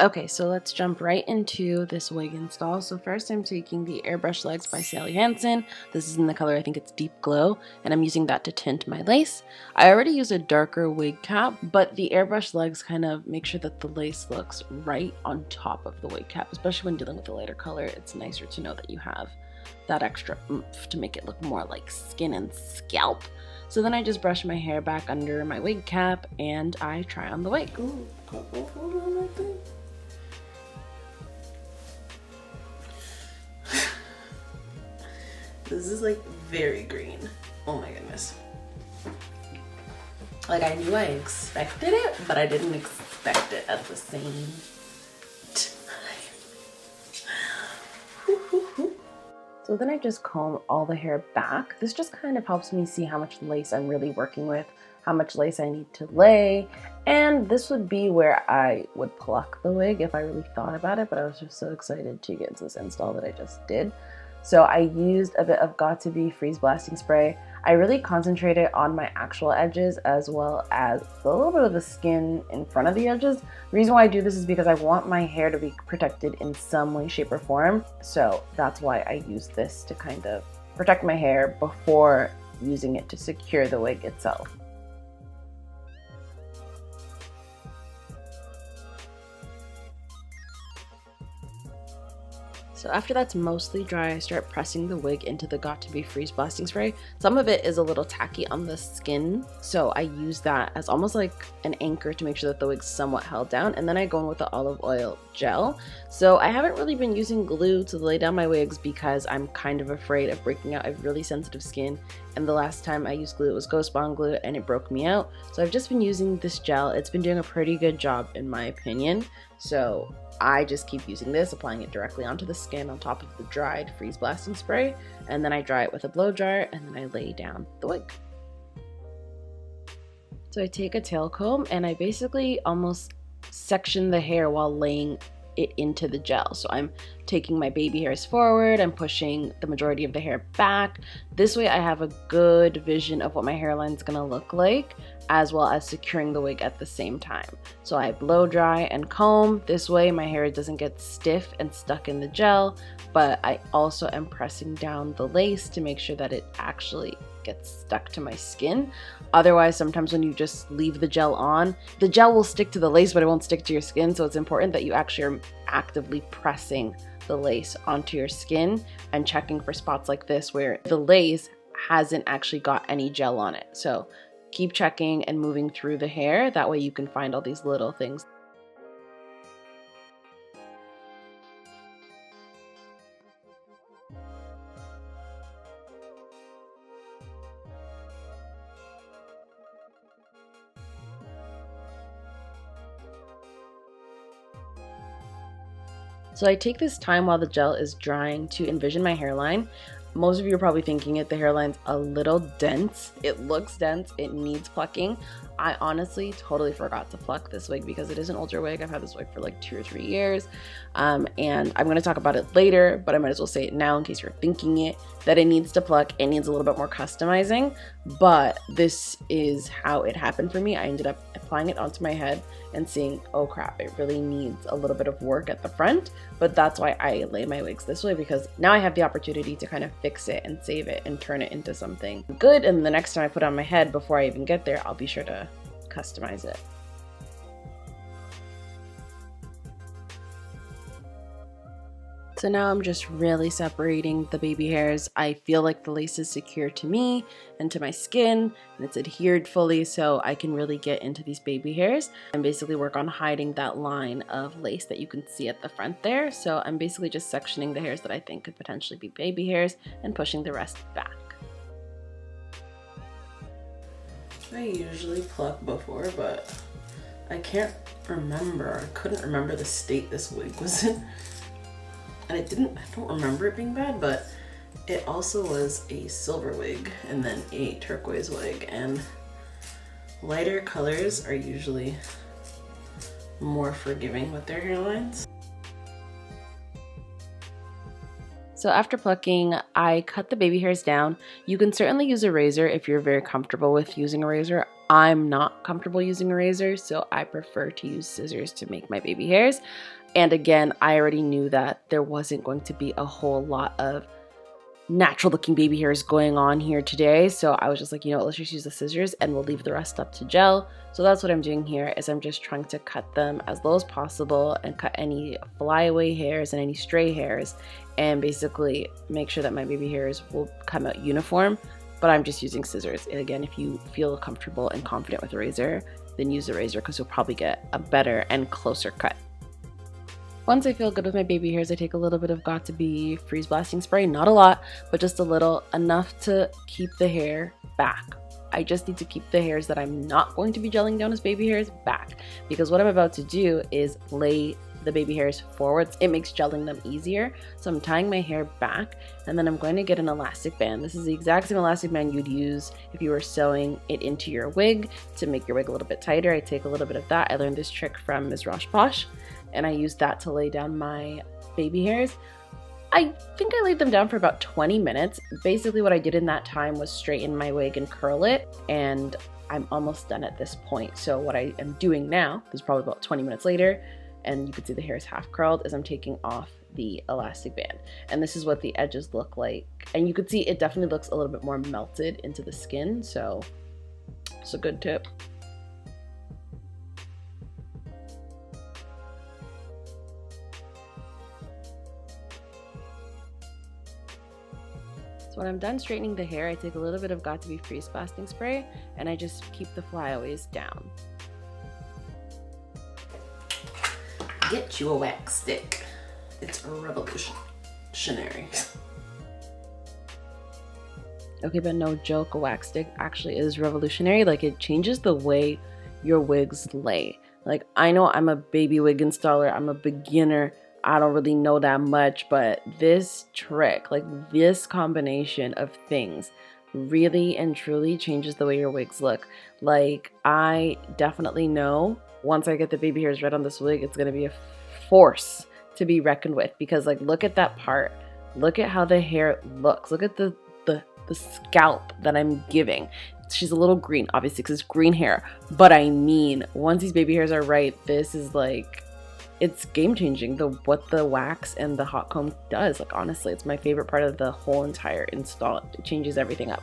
Okay, so let's jump right into this wig install. So first I'm taking the Airbrush Legs by Sally Hansen. This is in the color, I think it's Deep Glow, and I'm using that to tint my lace. I already use a darker wig cap, but the Airbrush Legs kind of make sure that the lace looks right on top of the wig cap, especially when dealing with a lighter color. It's nicer to know that you have that extra oomph to make it look more like skin and scalp. So then I just brush my hair back under my wig cap and I try on the wig. Ooh, hold on right there. This is like very green. Oh my goodness. Like I knew I expected it, but I didn't expect it at the same time. So then I just comb all the hair back. This just kind of helps me see how much lace I'm really working with, how much lace I need to lay. And this would be where I would pluck the wig if I really thought about it, but I was just so excited to get into this install that I just did. So I used a bit of Got2b freeze blasting spray. I really concentrated on my actual edges as well as a little bit of the skin in front of the edges. The reason why I do this is because I want my hair to be protected in some way, shape, or form. So that's why I use this to kind of protect my hair before using it to secure the wig itself. So after that's mostly dry, I start pressing the wig into the Got2b freeze blasting spray. Some of it is a little tacky on the skin, so I use that as almost like an anchor to make sure that the wig's somewhat held down. And then I go in with the olive oil gel. So I haven't really been using glue to lay down my wigs because I'm kind of afraid of breaking out. I have really sensitive skin, and the last time I used glue, it was Ghost Bond glue, and it broke me out. So I've just been using this gel. It's been doing a pretty good job in my opinion. So I just keep using this, applying it directly onto the skin on top of the dried freeze blasting spray, and then I dry it with a blow dryer, and then I lay down the wig. So I take a tail comb and I basically almost section the hair while laying it into the gel. So I'm taking my baby hairs forward, I'm pushing the majority of the hair back. This way I have a good vision of what my hairline is gonna look like, as well as securing the wig at the same time. So I blow dry and comb. This way my hair doesn't get stiff and stuck in the gel, but I also am pressing down the lace to make sure that it actually gets stuck to my skin. Otherwise, sometimes when you just leave the gel on, the gel will stick to the lace, but it won't stick to your skin. So it's important that you actually are actively pressing the lace onto your skin and checking for spots like this where the lace hasn't actually got any gel on it. So keep checking and moving through the hair. That way you can find all these little things. So I take this time while the gel is drying to envision my hairline. Most of you are probably thinking the hairline's a little dense. It looks dense, it needs plucking. I honestly totally forgot to pluck this wig because it is an older wig. I've had this wig for like 2 or 3 years. And I'm gonna talk about it later, but I might as well say it now in case you're thinking that it needs to pluck. It needs a little bit more customizing, but this is how it happened for me. I ended up applying it onto my head and seeing, oh crap, it really needs a little bit of work at the front, but that's why I lay my wigs this way, because now I have the opportunity to kind of fix it and save it and turn it into something good, and the next time I put it on my head, before I even get there, I'll be sure to customize it. So now I'm just really separating the baby hairs. I feel like the lace is secure to me and to my skin, and it's adhered fully, so I can really get into these baby hairs and basically work on hiding that line of lace that you can see at the front there. So I'm basically just sectioning the hairs that I think could potentially be baby hairs and pushing the rest back. I usually pluck before, but I can't remember. I couldn't remember the state this wig was in. And I don't remember it being bad, but it also was a silver wig and then a turquoise wig, and lighter colors are usually more forgiving with their hairlines. So after plucking, I cut the baby hairs down. You can certainly use a razor if you're very comfortable with using a razor. I'm not comfortable using a razor, so I prefer to use scissors to make my baby hairs. And again, I already knew that there wasn't going to be a whole lot of natural looking baby hairs going on here today. So I was just like, you know what, let's just use the scissors and we'll leave the rest up to gel. So that's what I'm doing here, is I'm just trying to cut them as low as possible and cut any flyaway hairs and any stray hairs, and basically make sure that my baby hairs will come out uniform. But I'm just using scissors. And again, if you feel comfortable and confident with a razor, then use a razor, because you'll probably get a better and closer cut. Once I feel good with my baby hairs, I take a little bit of Got2b freeze blasting spray, not a lot, but just a little, enough to keep the hair back. I just need to keep the hairs that I'm not going to be gelling down as baby hairs back, because what I'm about to do is lay the baby hairs forwards. It makes gelling them easier. So I'm tying my hair back, and then I'm going to get an elastic band. This is the exact same elastic band you'd use if you were sewing it into your wig to make your wig a little bit tighter. I take a little bit of that. I learned this trick from Ms. Rosh Posh, and I used that to lay down my baby hairs. I think I laid them down for about 20 minutes. Basically what I did in that time was straighten my wig and curl it, and I'm almost done at this point. So what I am doing now, this is probably about 20 minutes later, and you can see the hair is half curled, is I'm taking off the elastic band. And this is what the edges look like. And you can see it definitely looks a little bit more melted into the skin, so it's a good tip. So when I'm done straightening the hair, I take a little bit of Got2b freeze blasting spray, and I just keep the flyaways down. Get you a wax stick. It's revolutionary. Okay, but no joke, a wax stick actually is revolutionary. Like, it changes the way your wigs lay. Like, I know I'm a baby wig installer, I'm a beginner, I don't really know that much, but this trick, like this combination of things, really and truly changes the way your wigs look. Like, I definitely know once I get the baby hairs right on this wig, it's gonna be a force to be reckoned with, because like, look at that part, look at how the hair looks, look at the scalp that I'm giving. She's a little green, obviously, because it's green hair, but I mean, once these baby hairs are right, this is like, it's game changing, what the wax and the hot comb does. Like, honestly, it's my favorite part of the whole entire install. It changes everything up.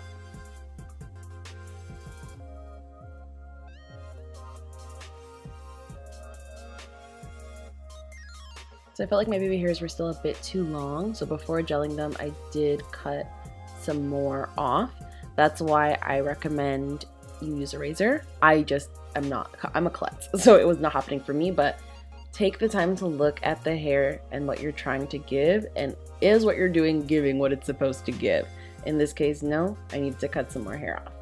So I felt like my baby hairs were still a bit too long, so before gelling them, I did cut some more off. That's why I recommend you use a razor. I'm a klutz, so it was not happening for me, but take the time to look at the hair and what you're trying to give, and is what you're doing giving what it's supposed to give? In this case, no, I need to cut some more hair off.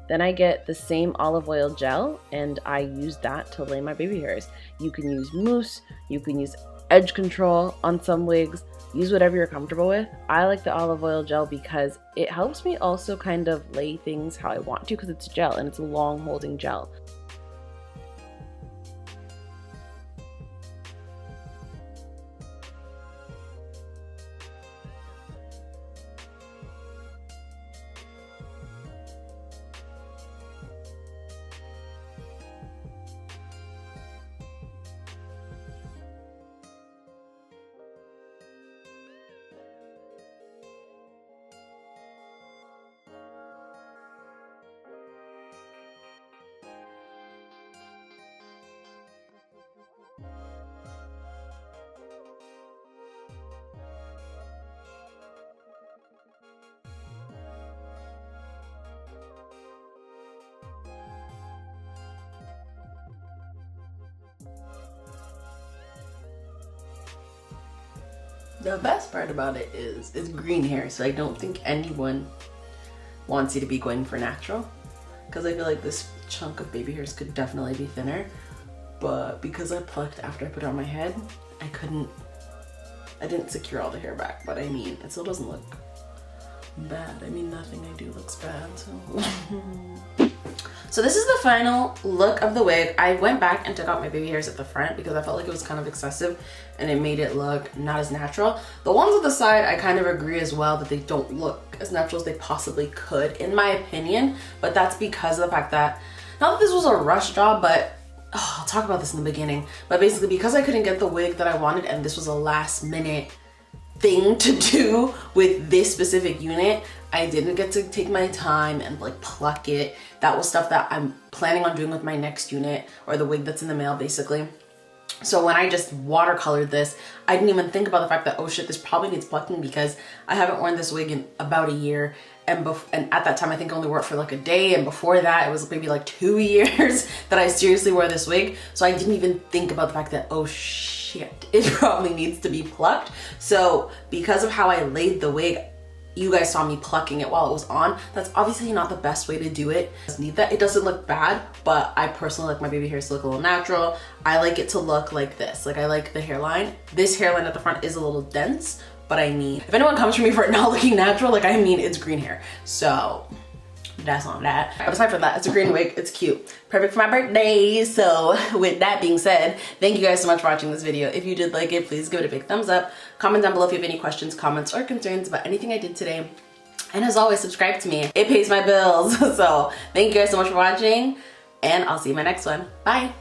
Then I get the same olive oil gel, and I use that to lay my baby hairs. You can use mousse, you can use edge control on some wigs, use whatever you're comfortable with. I like the olive oil gel because it helps me also kind of lay things how I want to, because it's gel and it's a long holding gel. The best part about it is it's green hair, so I don't think anyone wants you to be going for natural, because I feel like this chunk of baby hairs could definitely be thinner, but because I plucked after I put it on my head, I didn't secure all the hair back, but I mean, it still doesn't look bad. I mean, nothing I do looks bad, so. So this is the final look of the wig. I went back and took out my baby hairs at the front because I felt like it was kind of excessive and it made it look not as natural. The ones on the side, I kind of agree as well that they don't look as natural as they possibly could, in my opinion, but that's because of the fact that, not that this was a rush job, but I'll talk about this in the beginning, but basically because I couldn't get the wig that I wanted and this was a last minute thing to do with this specific unit, I didn't get to take my time and like pluck it. That was stuff that I'm planning on doing with my next unit, or the wig that's in the mail basically. So when I just watercolored this, I didn't even think about the fact that, oh shit, this probably needs plucking, because I haven't worn this wig in about a year. And at that time, I think I only wore it for like a day. And before that, it was maybe like 2 years that I seriously wore this wig. So I didn't even think about the fact that, oh shit, it probably needs to be plucked. So because of how I laid the wig, you guys saw me plucking it while it was on. That's obviously not the best way to do it. Need that. It doesn't look bad, but I personally like my baby hairs to look a little natural. I like it to look like this. Like I like the hairline. This hairline at the front is a little dense, but I mean, if anyone comes for me for it not looking natural, like I mean, it's green hair. So that's on that. But aside from that, it's a green wig, it's cute. Perfect for my birthday. So with that being said, thank you guys so much for watching this video. If you did like it, please give it a big thumbs up. Comment down below if you have any questions, comments, or concerns about anything I did today. And as always, subscribe to me. It pays my bills. So thank you guys so much for watching, and I'll see you in my next one. Bye.